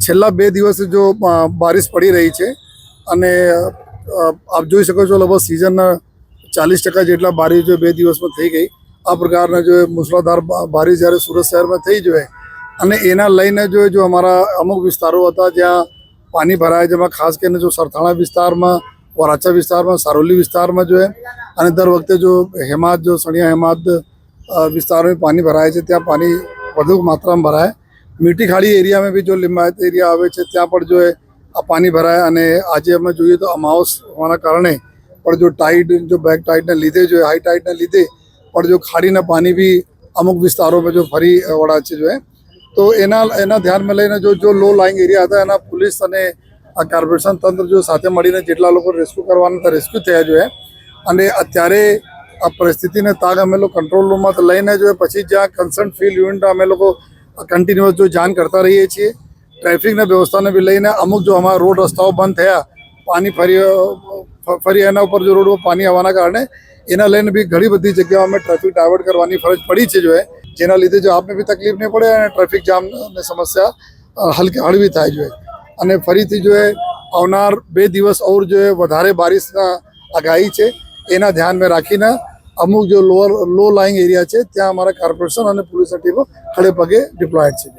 છેલ્લા 2 દિવસથી જો બારિશ પડી રહી છે અને આપ જોઈ શકો છો લગભગ સિઝનના 40% જેટલા બારિશ જો 2 દિવસમાં થઈ ગઈ. આ પ્રકારના જો મુસળાધાર બારિશ જ્યારે સુરત શહેરમાં થઈ જોઈએ અને એના લઈને જો અમારા અમુક વિસ્તારો હતા જ્યાં પાણી ભરાય, જેમાં ખાસ કરીને જો સરથાણા વિસ્તારમાં, વરાછા વિસ્તારમાં, સારોલી વિસ્તારમાં જો અને દર વખતે જો હેમાદ, જો સણિયા હેમાદ વિસ્તારોમાં પાણી ભરાય છે, ત્યાં પાણી વધુ માત્રામાં ભરાય. મીઠી ખાડી એરિયામાં બી જો લિંબાયત એરિયા આવે છે ત્યાં પણ જો આ પાણી ભરાય. અને આજે અમે જોઈએ તો અમાવસ હોવાના કારણે પણ જો ટાઈડ, જો બેક ટાઈડને લીધે, જો હાઈ ટાઈડને લીધે પણ જો ખાડીના પાણી બી અમુક વિસ્તારોમાં જો ફરી વળ્યા છે જો તો એના ધ્યાનમાં લઈને જો લો લાઇંગ એરિયા હતા એના પોલીસ અને આ કોર્પોરેશન તંત્ર જો સાથે મળીને જેટલા લોકો રેસ્ક્યુ કરવાના હતા રેસ્ક્યુ થયા જો અને અત્યારે આ પરિસ્થિતિને તાગ અમે લોકો કંટ્રોલ રૂમમાં લઈને જો પછી જ્યાં કન્સર્ન ફિલ્ડ યુનિટ અમે લોકો કન્ટિન્યુઅસ જો જાણ કરતા રહીએ છીએ. ટ્રાફિકના વ્યવસ્થાને બી લઈને અમુક જો અમારા રોડ રસ્તાઓ બંધ થયા, પાણી ફરી એના ઉપર જો રોડ પર પાણી આવવાના કારણે એના લઈને બી ઘણી બધી જગ્યાઓ અમે ટ્રાફિક ડાયવર્ટ કરવાની ફરજ પડી છે જો જેના લીધે જો આપને બી તકલીફ નહીં પડે અને ટ્રાફિક જામની સમસ્યા હળવી થાય જોઈએ. અને ફરીથી જો આવનાર 2 દિવસ ઓર જો વધારે બારિશના આગાહી છે એના ધ્યાનમાં રાખીને અમુક જો લો લાઇંગ એરિયા છે ત્યાં અમારા કોર્પોરેશન અને પોલીસની ટીમો ખડે પગે ડિપ્લોયડ છે.